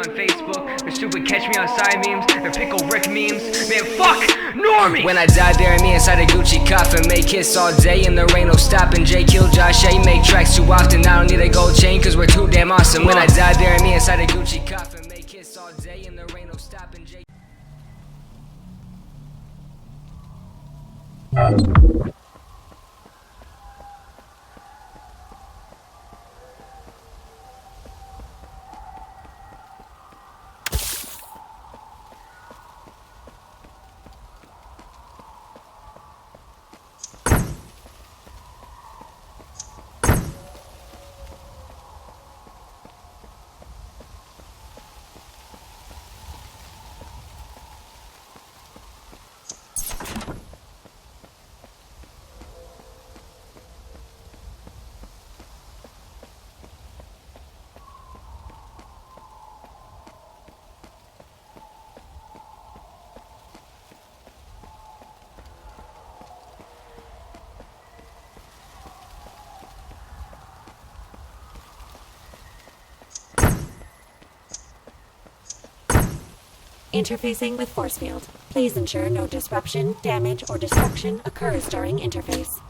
on Facebook. They're stupid catch me outside memes. They're pickle Rick memes. Man, fuck Normie! When I die, bury me inside a Gucci coffin. Make hits all day and there ain't no stopping. Jay kill Josh A. Make tracks too often. I don't need a gold chain cause we're too damn awesome. When I die, bury me inside a Gucci coffin. Make hits all day and there ain't no stopping. Jay Interfacing with force field. Please ensure no disruption, damage, or destruction occurs during interface.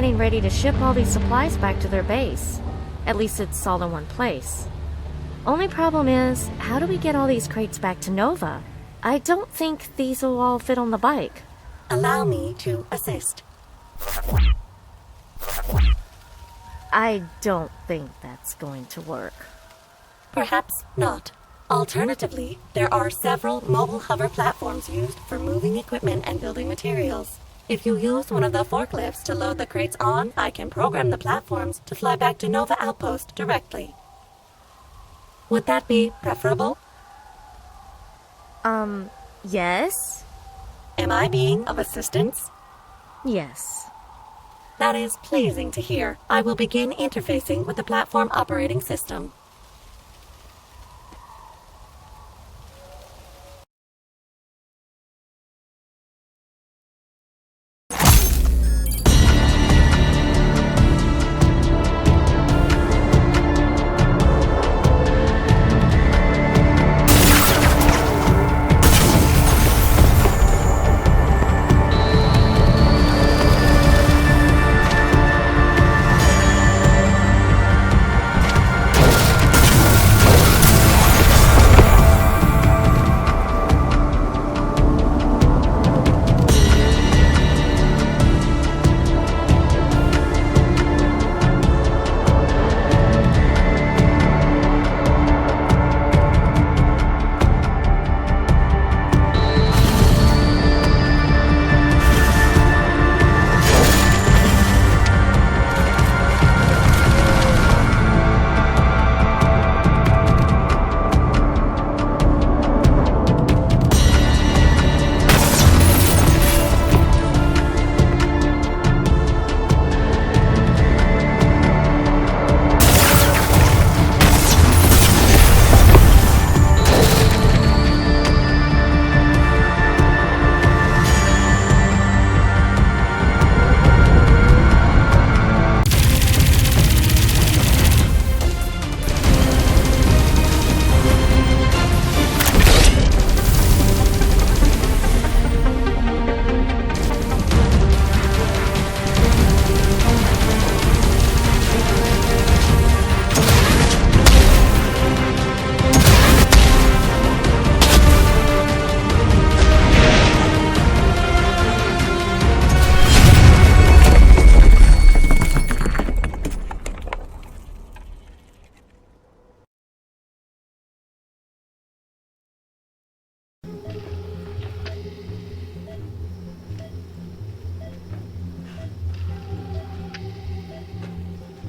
getting ready to ship all these supplies back to their base. At least it's all in one place. Only problem is, how do we get all these crates back to Nova? I don't think these will all fit on the bike. Allow me to assist. I don't think that's going to work. Perhaps not. Alternatively, there are several mobile hover platforms used for moving equipment and building materials. If you use one of the forklifts to load the crates on, I can program the platforms to fly back to Nova Outpost directly. Would that be preferable? Yes? Am I being of assistance? Yes. That is pleasing to hear. I will begin interfacing with the platform operating system.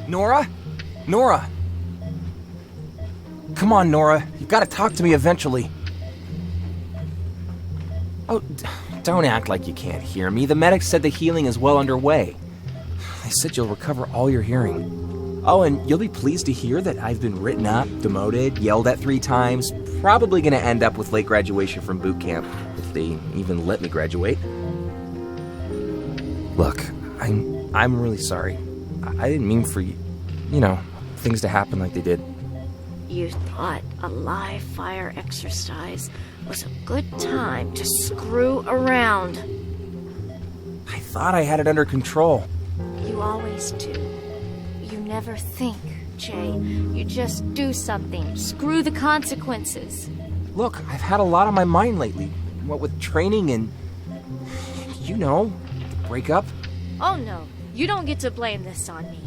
Nora? Nora! Come on, Nora. You've got to talk to me eventually. Oh, don't act like you can't hear me. The medics said the healing is well underway. They said you'll recover all your hearing. Oh, and you'll be pleased to hear that I've been written up, demoted, yelled at 3 times, probably gonna end up with late graduation from boot camp, if they even let me graduate. Look, I'm really sorry. I didn't mean for things to happen like they did. You thought a live fire exercise was a good time to screw around. I thought I had it under control. You always do. You never think, Jay. You just do something. Screw the consequences. Look, I've had a lot on my mind lately. What with training and, the breakup. Oh no, you don't get to blame this on me.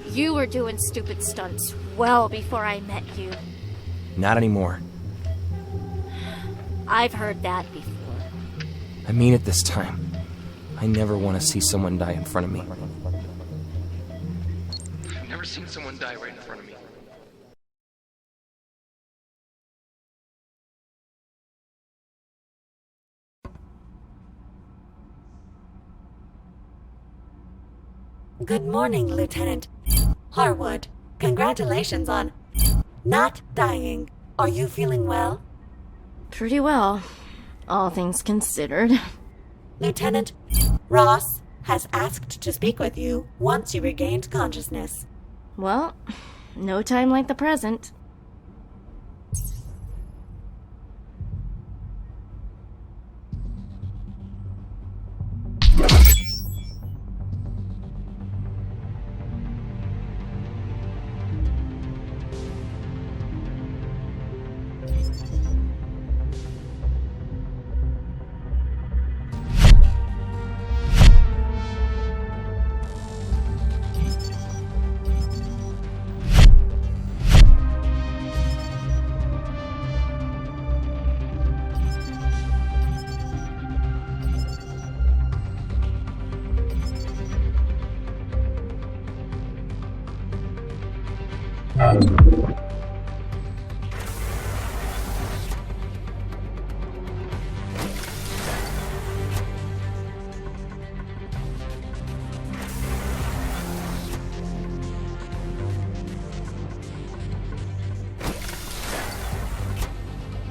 You were doing stupid stunts well before I met you. Not anymore. I've heard that before. I mean it this time. I never want to see someone die in front of me. I've never seen someone die right in front of me. Good morning, Lieutenant Harwood. Congratulations on not dying. Are you feeling well? Pretty well, all things considered. Lieutenant Ross has asked to speak with you once you regained consciousness. Well, no time like the present.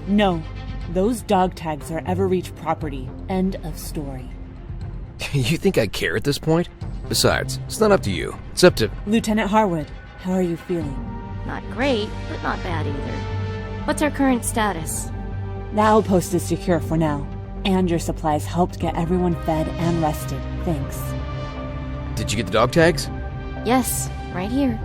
No, those dog tags are Everreach property. End of story. You think I care at this point? Besides, it's not up to you. It's up to... Lieutenant Harwood, how are you feeling? Not great, but not bad either. What's our current status? The outpost is secure for now, and your supplies helped get everyone fed and rested. Thanks. Did you get the dog tags? Yes, right here.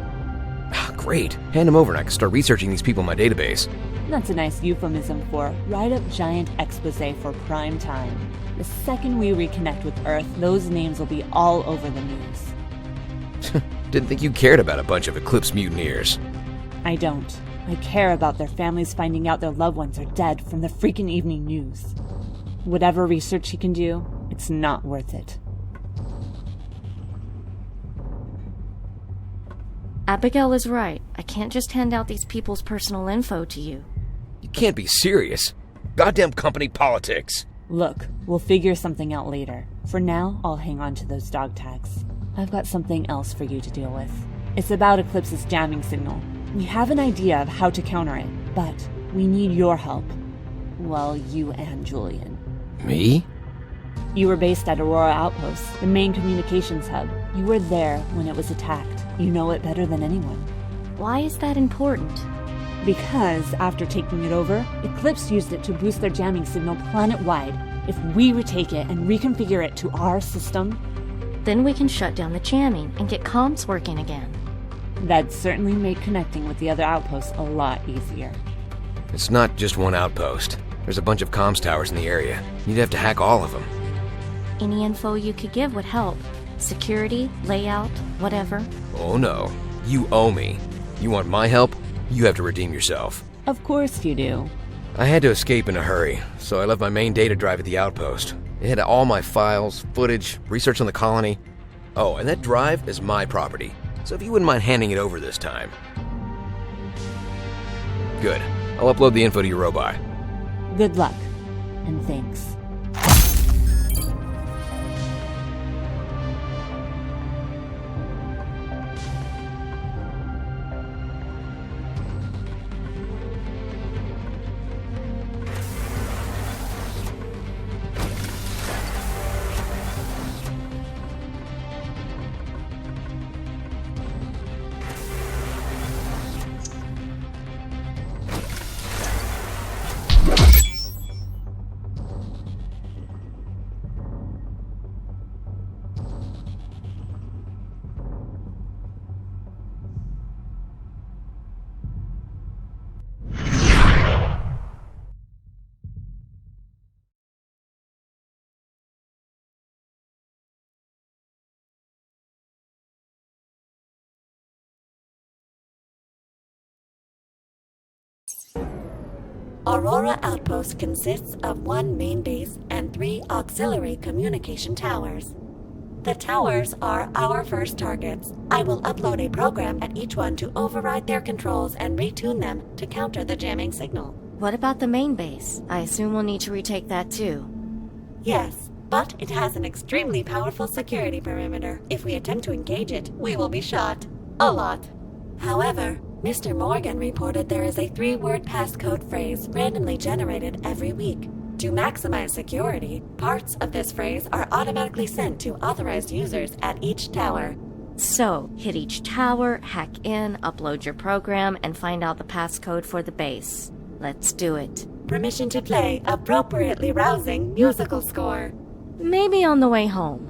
Great. Hand them over and I can start researching these people in my database. That's a nice euphemism for write-up giant expose for prime time. The second we reconnect with Earth, those names will be all over the news. Didn't think you cared about a bunch of Eclipse mutineers. I don't. I care about their families finding out their loved ones are dead from the freaking evening news. Whatever research he can do, it's not worth it. Abigail is right. I can't just hand out these people's personal info to you. You can't be serious. Goddamn company politics. Look, we'll figure something out later. For now, I'll hang on to those dog tags. I've got something else for you to deal with. It's about Eclipse's jamming signal. We have an idea of how to counter it, but we need your help. Well, you and Julian. Me? You were based at Aurora Outpost, the main communications hub. You were there when it was attacked. You know it better than anyone. Why is that important? Because after taking it over, Eclipse used it to boost their jamming signal planet-wide. If we retake it and reconfigure it to our system, Then we can shut down the jamming and get comms working again. that'd certainly make connecting with the other outposts a lot easier. It's not just one outpost. There's a bunch of comms towers in the area. You'd have to hack all of them. Any info you could give would help. Security, layout, whatever. Oh no. You owe me. You want my help? You have to redeem yourself. Of course you do. I had to escape in a hurry, so I left my main data drive at the outpost. It had all my files, footage, research on the colony. Oh, and that drive is my property, so if you wouldn't mind handing it over this time. Good. I'll upload the info to your robot. Good luck, and thanks. Aurora Outpost consists of one main base and 3 auxiliary communication towers. The towers are our first targets. I will upload a program at each one to override their controls and retune them to counter the jamming signal. What about the main base? I assume we'll need to retake that too. Yes, but it has an extremely powerful security perimeter. If we attempt to engage it, we will be shot. A lot. However, Mr. Morgan reported there is a 3-word passcode phrase randomly generated every week. To maximize security, parts of this phrase are automatically sent to authorized users at each tower. So, hit each tower, hack in, upload your program, and find out the passcode for the base. Let's do it. Permission to play appropriately rousing musical score. Maybe on the way home.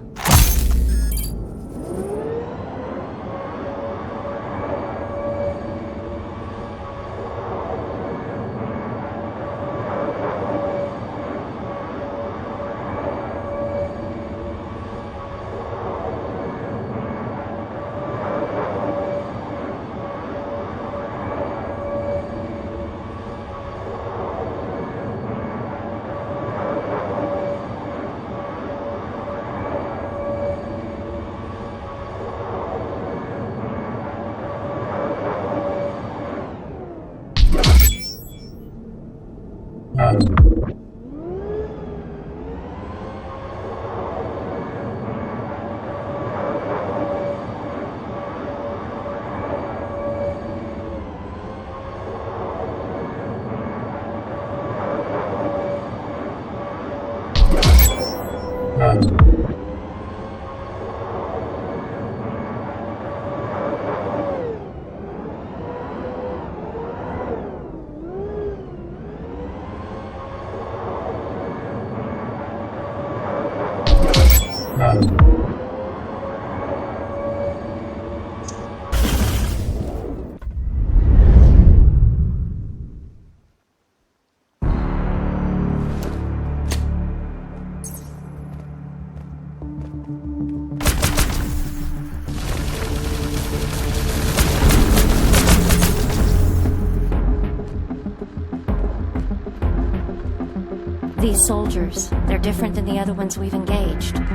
these soldiers? They're different than the other ones we've engaged. Yes,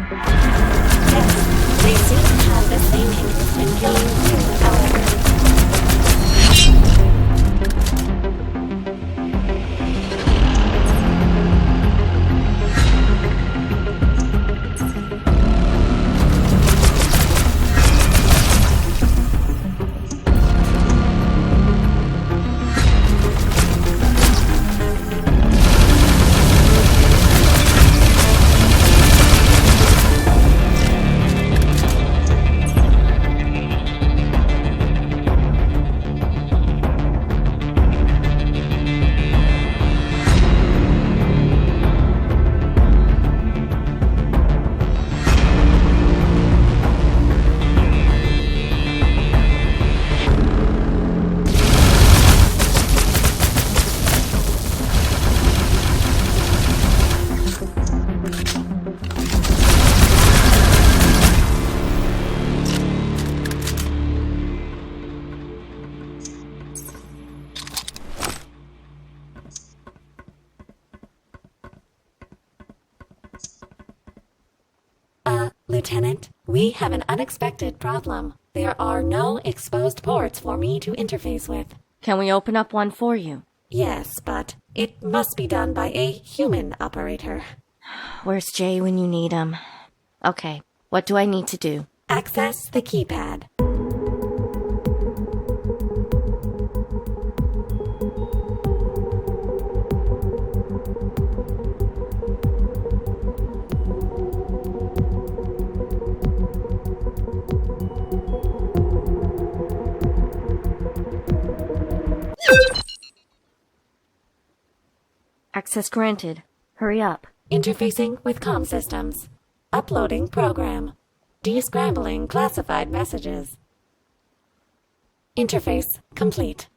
they seem to have the same interest in killing you, however. Lieutenant, we have an unexpected problem. There are no exposed ports for me to interface with. Can we open up one for you? Yes, but it must be done by a human operator. Where's Jay when you need him? Okay, what do I need to do? Access the keypad. Access granted. Hurry up. Interfacing with comm systems. Uploading program. Descrambling classified messages. Interface complete.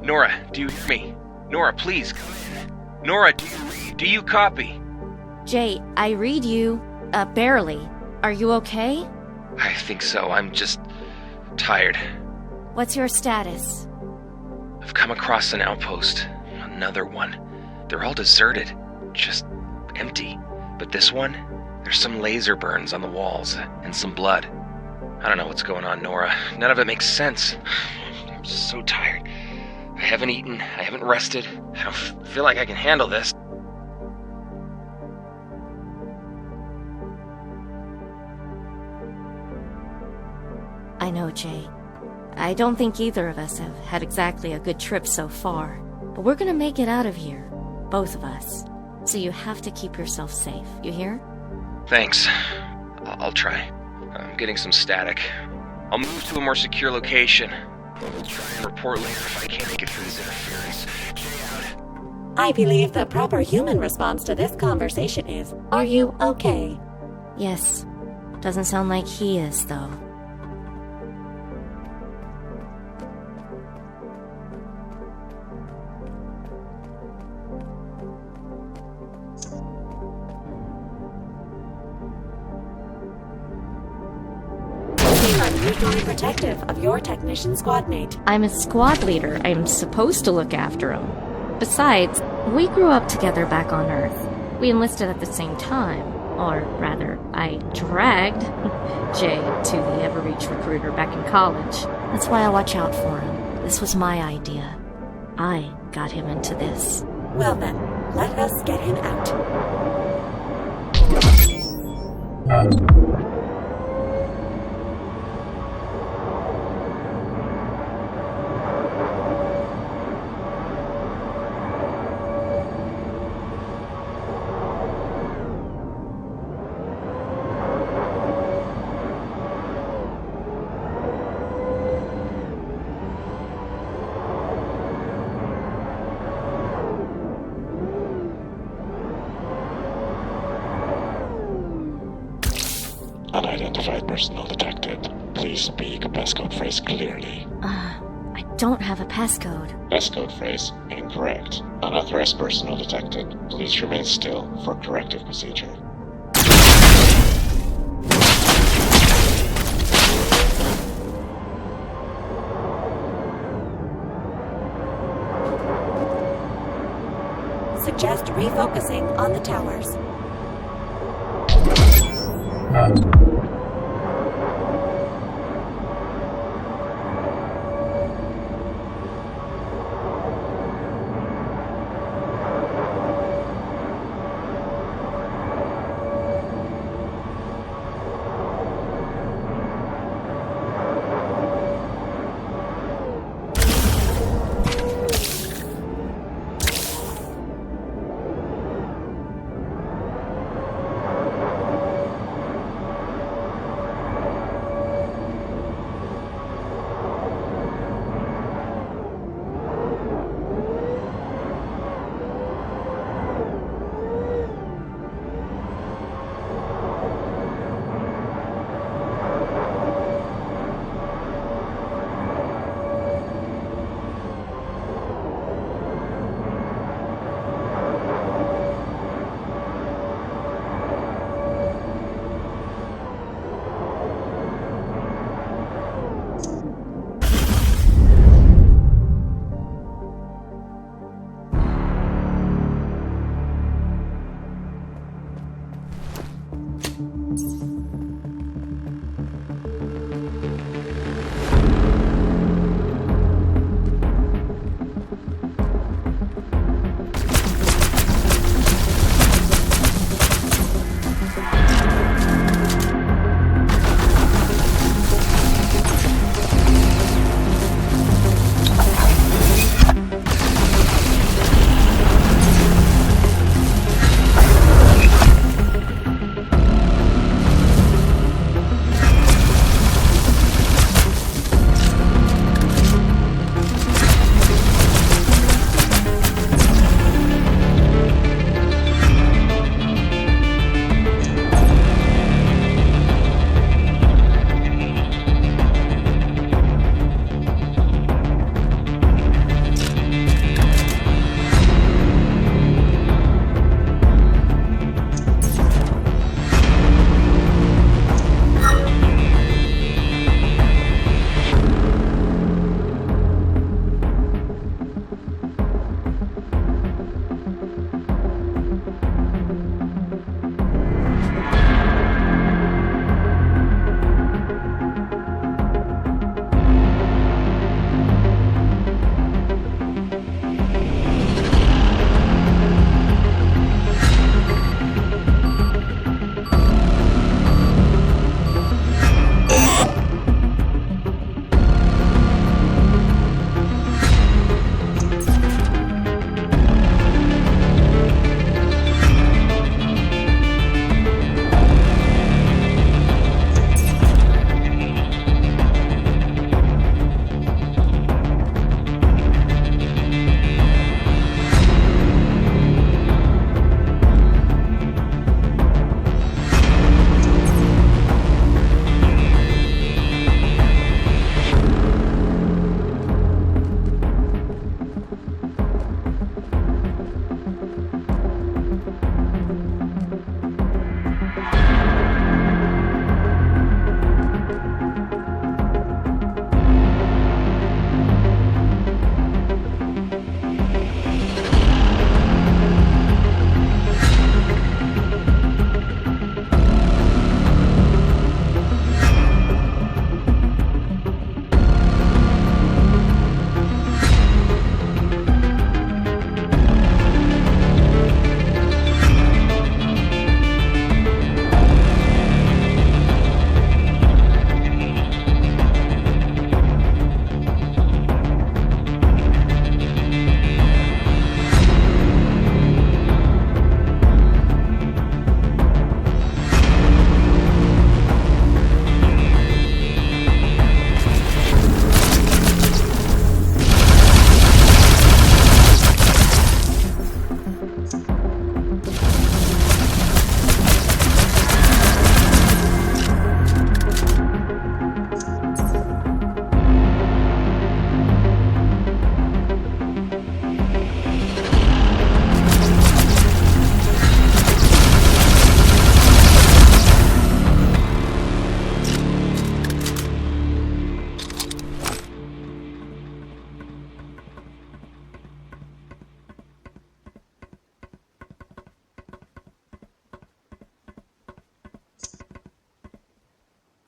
Nora, do you hear me? Nora, please, come in. Nora, do you copy? Jay, I read you. Barely. Are you okay? I think so. I'm just tired. What's your status? I've come across an outpost. Another one. They're all deserted. Just empty. But this one, there's some laser burns on the walls and some blood. I don't know what's going on, Nora. None of it makes sense. I'm just so tired. I haven't eaten. I haven't rested. I don't feel like I can handle this. I know, Jay. I don't think either of us have had exactly a good trip so far. But we're gonna make it out of here. Both of us. So you have to keep yourself safe. You hear? Thanks. I'll try. I'm getting some static. I'll move to a more secure location. I'll try and report later if I can't make it through this interference. Jay out. I believe the proper human response to this conversation is, are you okay? Yes. Doesn't sound like he is, though. Being unusually protective of your technician squad mate. I'm a squad leader. I'm supposed to look after him. Besides, we grew up together back on Earth. We enlisted at the same time. Or rather, I dragged Jay to the Everreach recruiter back in college. That's why I watch out for him. This was my idea. I got him into this. Well then, let us get him out. Unidentified personnel detected. Please speak passcode phrase clearly. I don't have a passcode. Passcode phrase incorrect. Unauthorized personnel detected. Please remain still for corrective procedure. Suggest refocusing on the towers.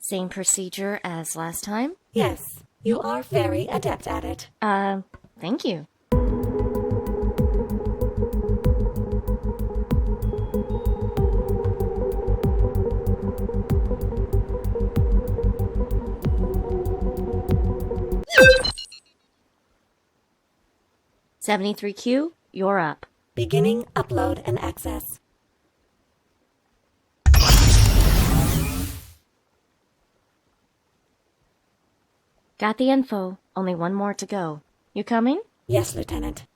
Same procedure as last time? Yes, you are very adept at it. Thank you. "73Q, you're up." Beginning upload and access. Got the info. Only one more to go. You coming? Yes, Lieutenant.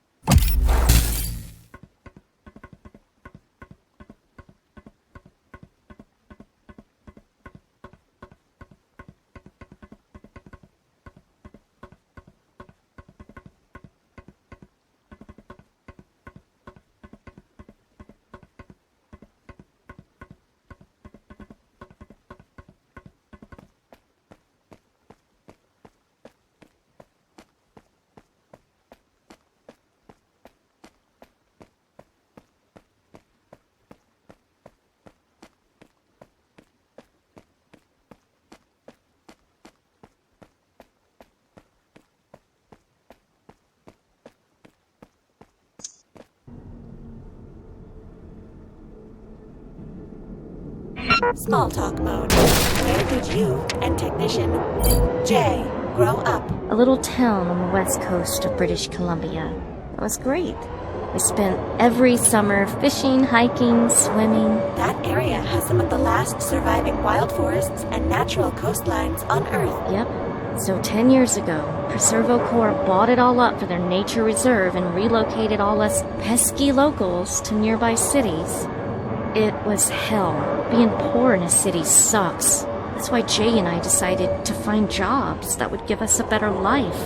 Small talk mode. Where did you and technician J grow up? A little town on the west coast of British Columbia. It was great. We spent every summer fishing, hiking, swimming. That area has some of the last surviving wild forests and natural coastlines on Earth. Yep. So 10 years ago, Preservo Corps bought it all up for their nature reserve and relocated all us pesky locals to nearby cities. It was hell. Being poor in a city sucks. That's why Jay and I decided to find jobs that would give us a better life.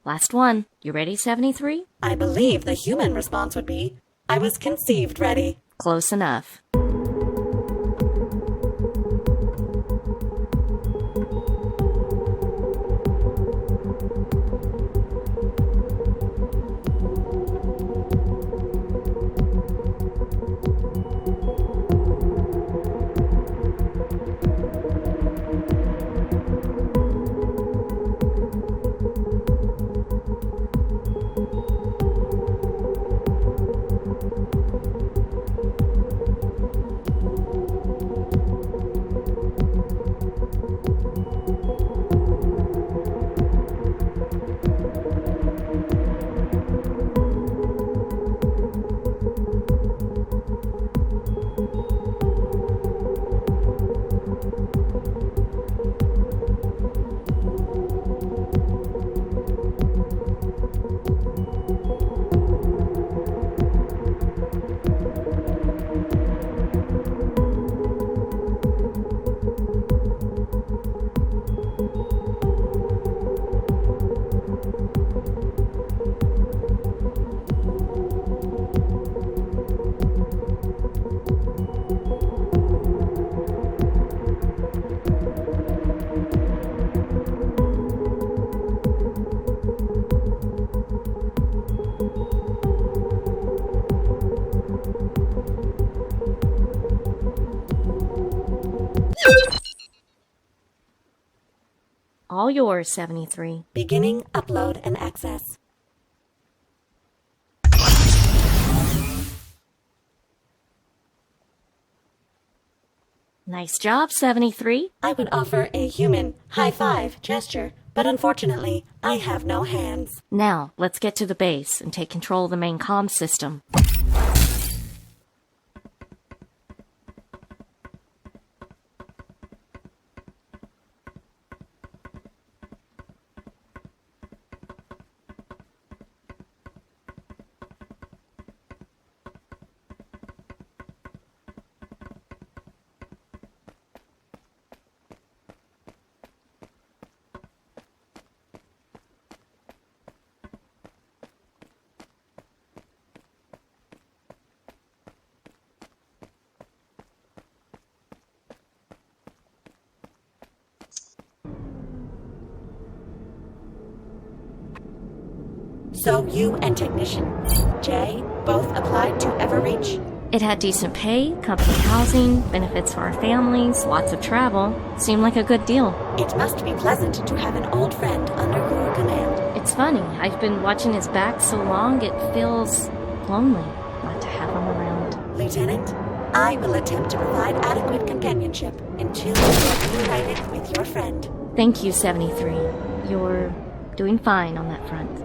Last one. You ready, 73? I believe the human response would be, I was conceived ready. Close enough. All yours, 73. Beginning upload and access. Nice job, 73. I would offer a human high five gesture, but unfortunately, I have no hands. Now, let's get to the base and take control of the main comm system. So you and Technician J both applied to Everreach? It had decent pay, company housing, benefits for our families, lots of travel. Seemed like a good deal. It must be pleasant to have an old friend under your command. It's funny, I've been watching his back so long it feels lonely not to have him around. Lieutenant, I will attempt to provide adequate companionship until you are reunited with your friend. Thank you, 73. You're doing fine on that front.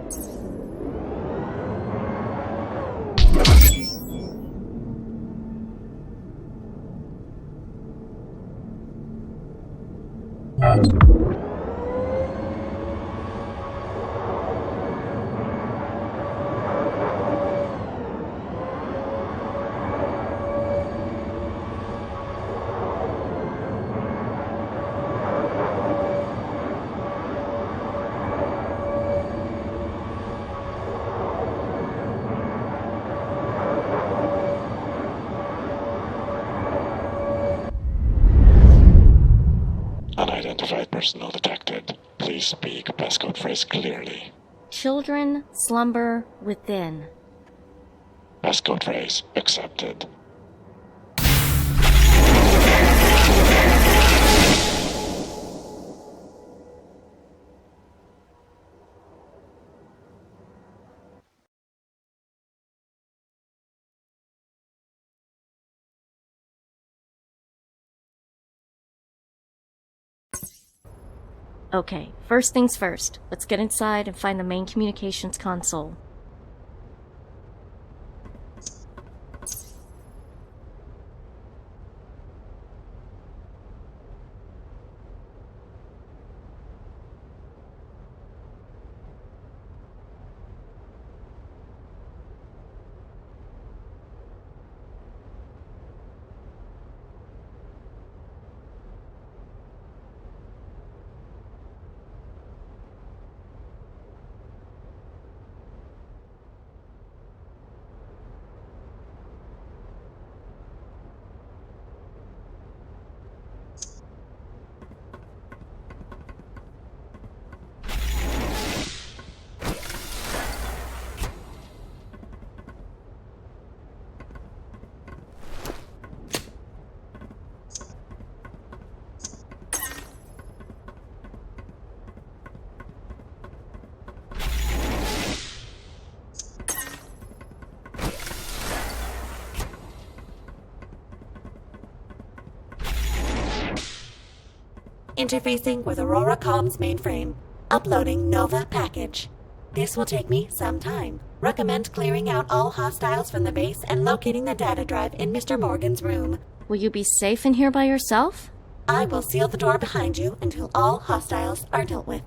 Unidentified personnel detected. Please speak passcode phrase clearly. Children slumber within. Passcode phrase accepted. Okay, first things first. Let's get inside and find the main communications console. Interfacing with Aurora Comms mainframe. Uploading Nova package. This will take me some time. Recommend clearing out all hostiles from the base and locating the data drive in Mr. Morgan's room. Will you be safe in here by yourself? I will seal the door behind you until all hostiles are dealt with.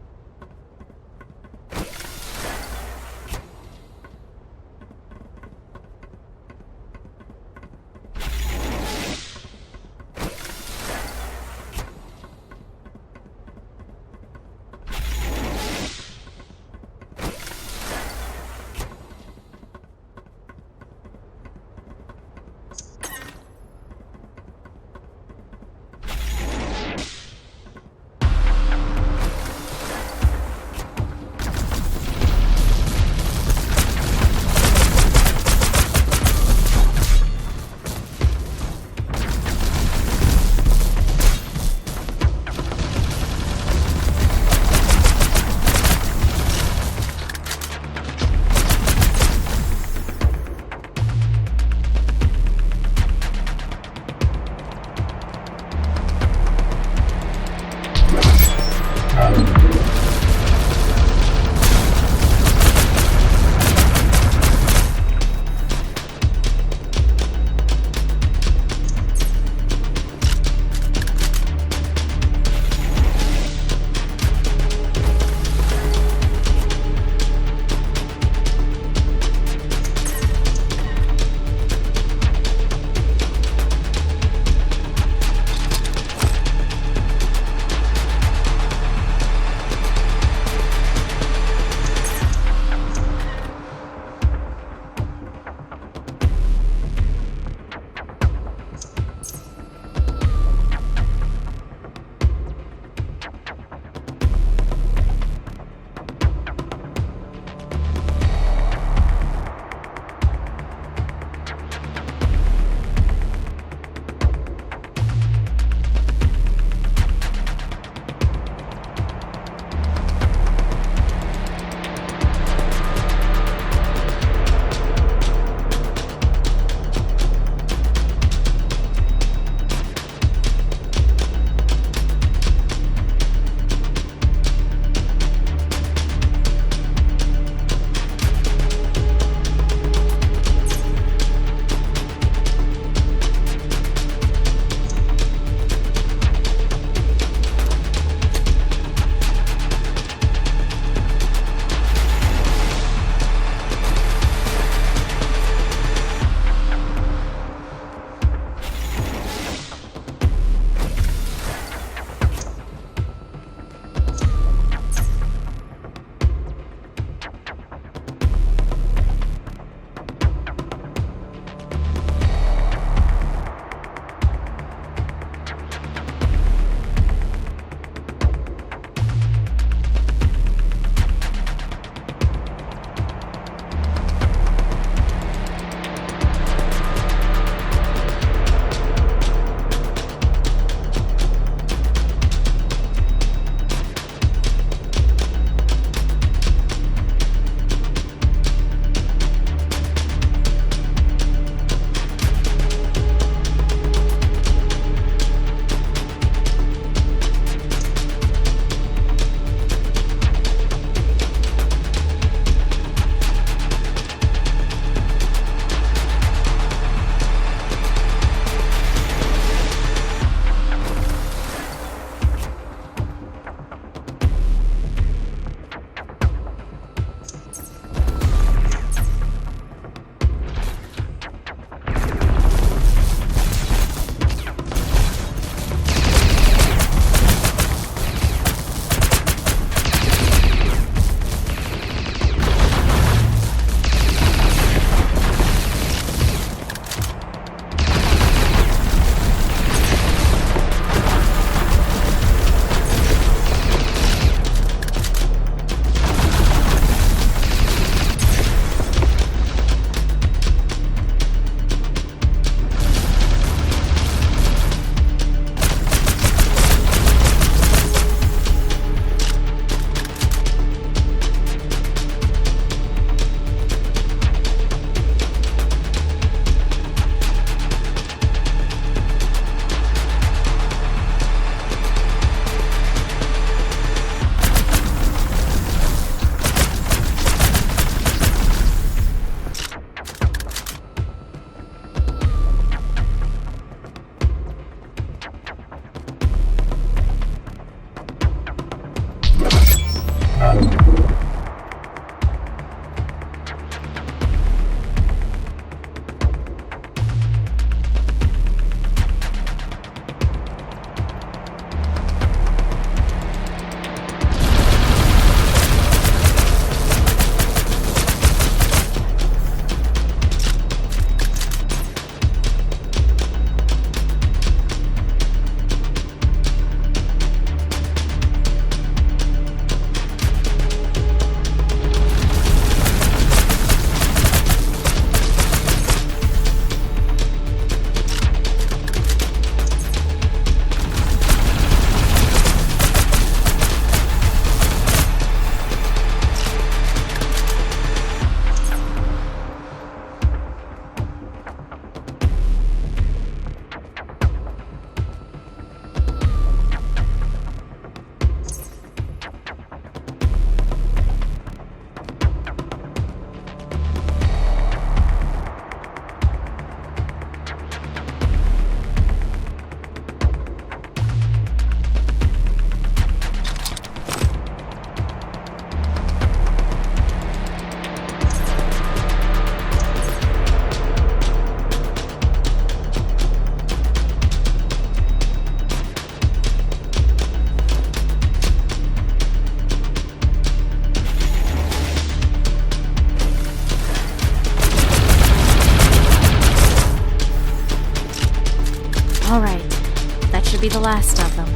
last of them.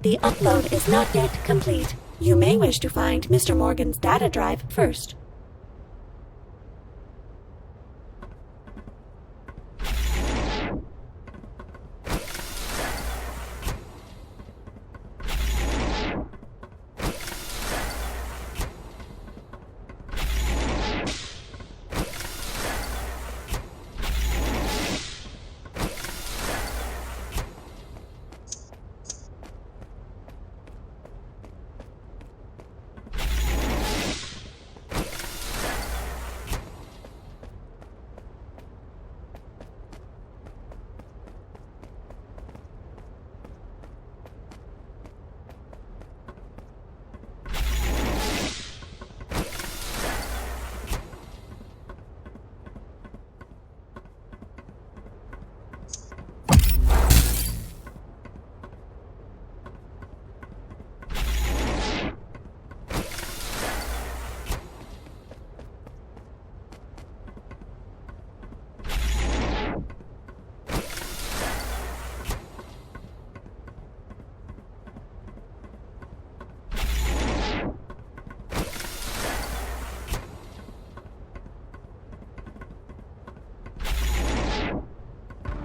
The upload is not yet complete. You may wish to find Mr. Morgan's data drive first.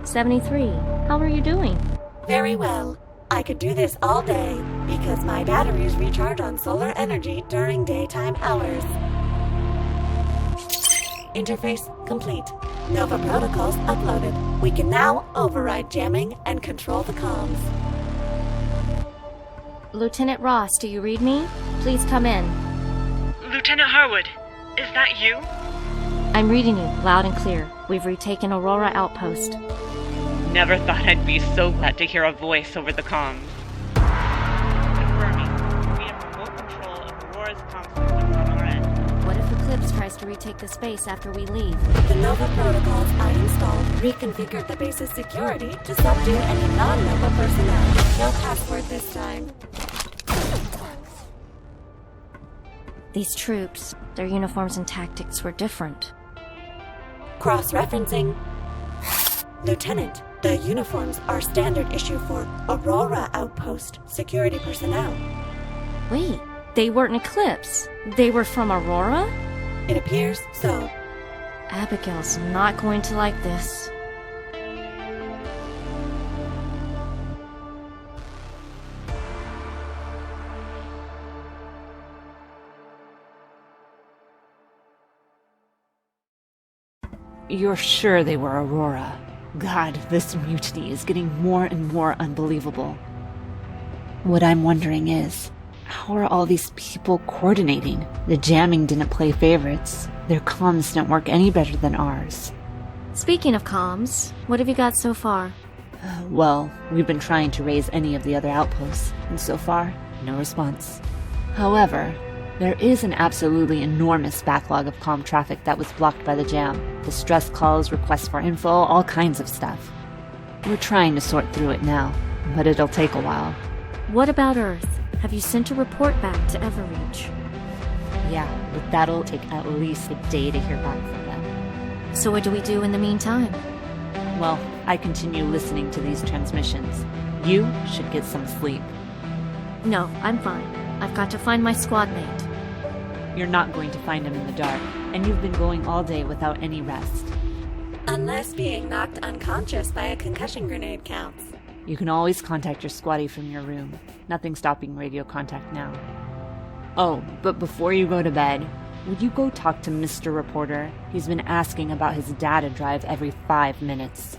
"73. How are you doing?" Very well. I could do this all day because my batteries recharge on solar energy during daytime hours. Interface complete. Nova protocols uploaded. We can now override jamming and control the comms. "Lieutenant Ross, do you read me? Please come in." Lieutenant Harwood, is that you? "I'm reading you, loud and clear. We've retaken Aurora Outpost." Never thought I'd be so glad to hear a voice over the comms. Confirming, we have remote control of Aurora's comm system on our end. What if Eclipse tries to retake the space after we leave? The Nova protocols I installed reconfigured the base's security to subdue any non-Nova personnel. No password this time. These troops, their uniforms and tactics were different. Cross-referencing. Lieutenant, the uniforms are standard issue for Aurora Outpost security personnel. Wait, they weren't Eclipse. They were from Aurora? It appears so. Abigail's not going to like this. You're sure they were Aurora? God, this mutiny is getting more and more unbelievable. What I'm wondering is, how are all these people coordinating? The jamming didn't play favorites. Their comms didn't work any better than ours. Speaking of comms, what have you got so far? Well, we've been trying to raise any of the other outposts, and so far, no response. However, there is an absolutely enormous backlog of comm traffic that was blocked by the jam. Distress calls, requests for info, all kinds of stuff. We're trying to sort through it now, but it'll take a while. What about Earth? Have you sent a report back to Everreach? Yeah, but that'll take at least a day to hear back from them. So what do we do in the meantime? Well, I continue listening to these transmissions. You should get some sleep. No, I'm fine. I've got to find my squad mate. You're not going to find him in the dark, and you've been going all day without any rest. Unless being knocked unconscious by a concussion grenade counts. You can always contact your squatty from your room. Nothing stopping radio contact now. Oh, but before you go to bed, would you go talk to Mr. Reporter? He's been asking about his data drive every 5 minutes.